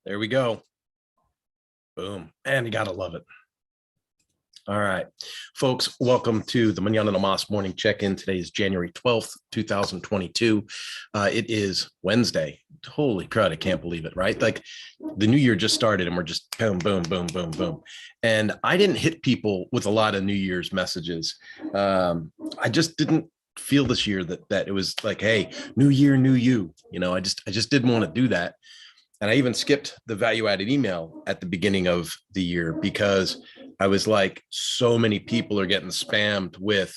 There we go. Boom. And you got to love it. All right, folks, welcome to the Mañana morning check-in. Today is January 12th, 2022. It is Wednesday. Holy crud, I can't believe it, right? Like the new year just started and we're just boom, boom, boom, boom, boom. And I didn't hit people with a lot of New Year's messages. I just didn't feel this year that it was like, hey, new year, new you. You know, I just didn't want to do that. And I even skipped the value added email at the beginning of the year because I was like, so many people are getting spammed with,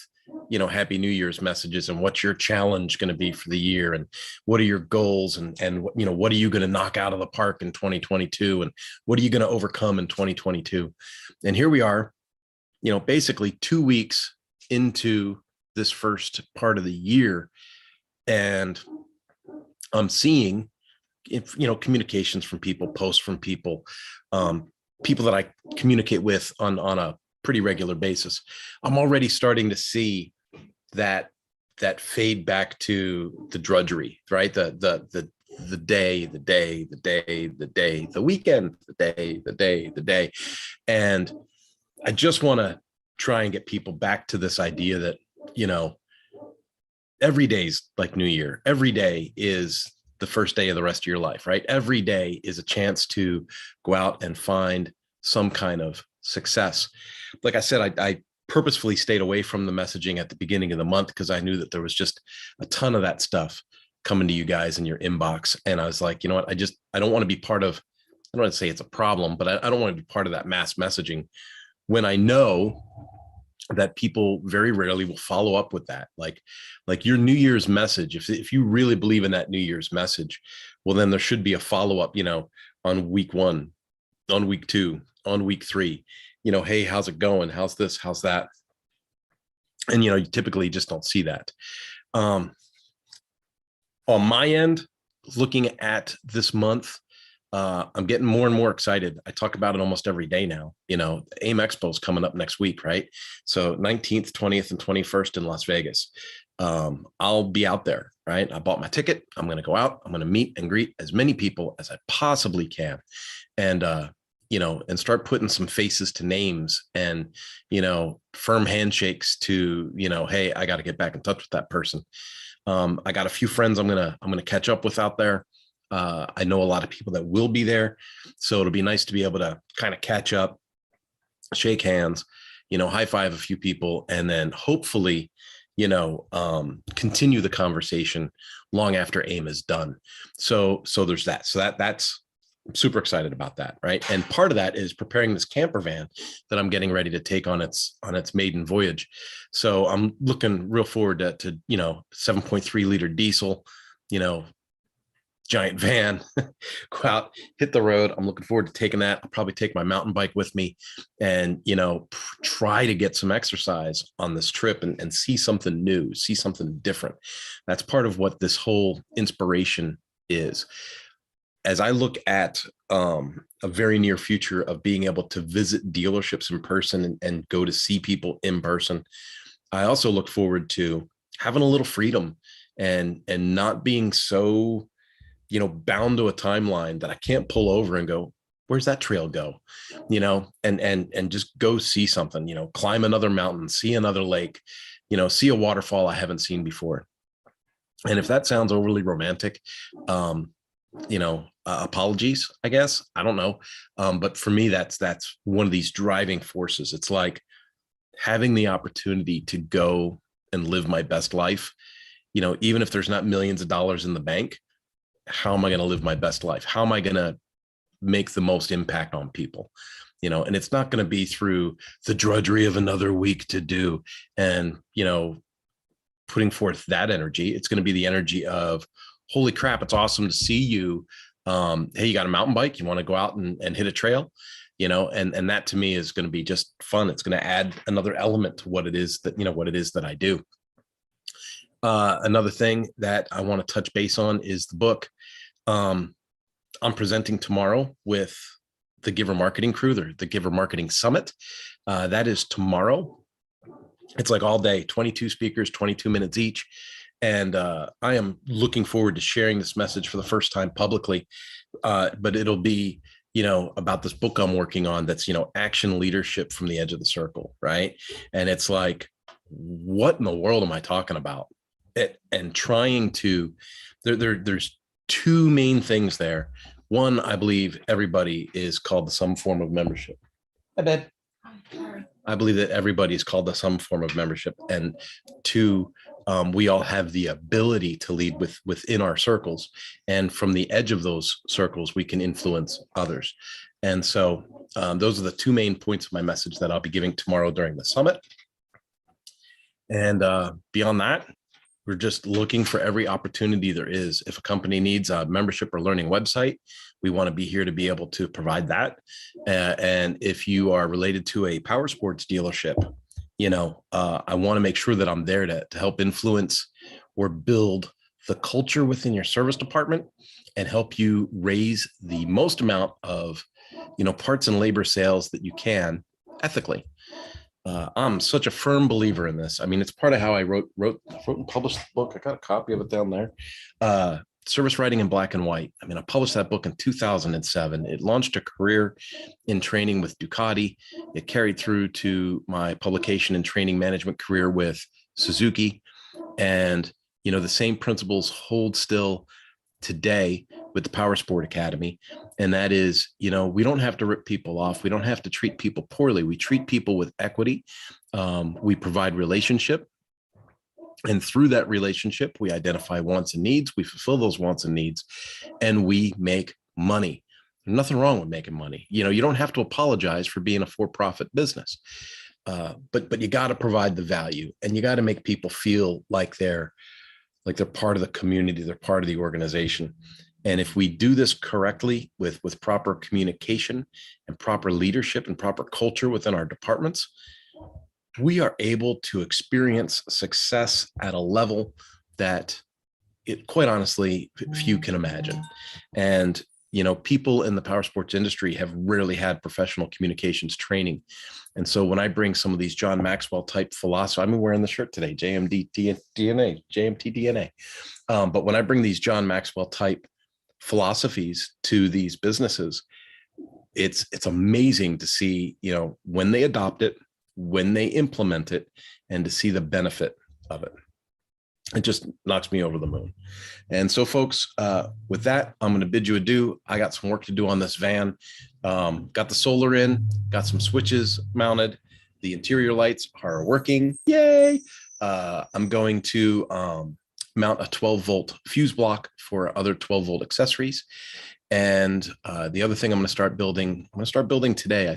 Happy New Year's messages and what's your challenge going to be for the year and what are your goals and what are you going to knock out of the park in 2022 and what are you going to overcome in 2022? And here we are, basically 2 weeks into this first part of the year, and I'm seeing communications from people, posts from people, people that I communicate with on a pretty regular basis. I'm already starting to see that fade back to the drudgery, right? The day, the weekend, the day. And I just want to try and get people back to this idea that, every day's like New Year. Every day is the first day of the rest of your life, right? Every day is a chance to go out and find some kind of success. Like I said, I purposefully stayed away from the messaging at the beginning of the month because I knew that there was just a ton of that stuff coming to you guys in your inbox. And I was like, you know what? I don't want to be part of, I don't want to say it's a problem, but I don't want to be part of that mass messaging when I know that people very rarely will follow up with that. Like your New Year's message, if you really believe in that New Year's message, well, then there should be a follow-up, on week 1, on week 2, on week 3, hey, how's it going? How's this? How's that? And, you typically just don't see that. On my end, looking at this month, I'm getting more and more excited. I talk about it almost every day now. AIM Expo is coming up next week, right? So 19th, 20th, and 21st in Las Vegas. I'll be out there, right? I bought my ticket. I'm going to go out. I'm going to meet and greet as many people as I possibly can. And, and start putting some faces to names and, firm handshakes to, hey, I got to get back in touch with that person. I got a few friends I'm going to catch up with out there. I know a lot of people that will be there, so it'll be nice to be able to kind of catch up, shake hands, high five a few people, and then hopefully, continue the conversation long after AIM is done. So there's that. So that's I'm super excited about that, right? And part of that is preparing this camper van that I'm getting ready to take on its maiden voyage. So I'm looking real forward to 7.3 liter diesel, giant van, go out, hit the road. I'm looking forward to taking that. I'll probably take my mountain bike with me and, try to get some exercise on this trip and see something new, see something different. That's part of what this whole inspiration is. As I look at a very near future of being able to visit dealerships in person and go to see people in person, I also look forward to having a little freedom and not being so bound to a timeline that I can't pull over and go, where's that trail go? And just go see something, climb another mountain, see another lake, see a waterfall I haven't seen before. And if that sounds overly romantic, apologies, I guess, I don't know. But for me, that's one of these driving forces. It's like having the opportunity to go and live my best life, even if there's not millions of dollars in the bank. How am I going to live my best life? How am I going to make the most impact on people? And it's not going to be through the drudgery of another week to do and, putting forth that energy. It's going to be the energy of, holy crap, it's awesome to see you. Hey, you got a mountain bike? You want to go out and hit a trail? And that to me is going to be just fun. It's going to add another element to what it is that I do. Another thing that I want to touch base on is the book. I'm presenting tomorrow with the Giver Marketing crew, the Giver Marketing Summit. That is tomorrow. It's like all day, 22 speakers, 22 minutes each. And I am looking forward to sharing this message for the first time publicly. But it'll be, about this book I'm working on that's, action leadership from the edge of the circle, right? And it's like, what in the world am I talking about? And trying to, there's two main things there. One, I believe everybody is called to some form of membership. I bet. I believe that everybody is called to some form of membership. And two, we all have the ability to lead within our circles. And from the edge of those circles, we can influence others. And so those are the two main points of my message that I'll be giving tomorrow during the summit. And beyond that, we're just looking for every opportunity there is. If a company needs a membership or learning website, we want to be here to be able to provide that. And if you are related to a power sports dealership, I want to make sure that I'm there to help influence or build the culture within your service department and help you raise the most amount of, parts and labor sales that you can ethically. I'm such a firm believer in this. I mean, it's part of how I wrote and published the book. I got a copy of it down there. Service Writing in Black and White. I mean, I published that book in 2007. It launched a career in training with Ducati. It carried through to my publication and training management career with Suzuki. And, the same principles hold still today with the Power Sport Academy. And that is, we don't have to rip people off. We don't have to treat people poorly. We treat people with equity. We provide relationship. And through that relationship, we identify wants and needs. We fulfill those wants and needs, and we make money. There's nothing wrong with making money. You don't have to apologize for being a for-profit business, but you got to provide the value, and you got to make people feel like they're part of the community, they're part of the organization. And if we do this correctly with proper communication and proper leadership and proper culture within our departments, we are able to experience success at a level that quite honestly, few can imagine. And, people in the power sports industry have rarely had professional communications training. And so when I bring some of these John Maxwell type philosophy, I'm wearing the shirt today, JMT DNA. But when I bring these John Maxwell type philosophies to these businesses, it's amazing to see, when they adopt it, when they implement it, and to see the benefit of it. It just knocks me over the moon. And so, folks, with that, I'm going to bid you adieu. I got some work to do on this van. Got the solar in, got some switches mounted. The interior lights are working. Yay. I'm going to mount a 12-volt fuse block for other 12-volt accessories. And the other thing I'm going to start building today,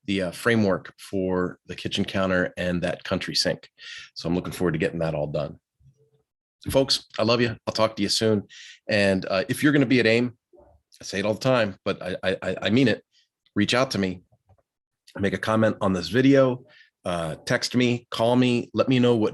the framework for the kitchen counter and that country sink. So I'm looking forward to getting that all done. Folks, I love you. I'll talk to you soon. And if you're going to be at AIM, I say it all the time, but I mean it. Reach out to me, make a comment on this video, text me, call me, let me know what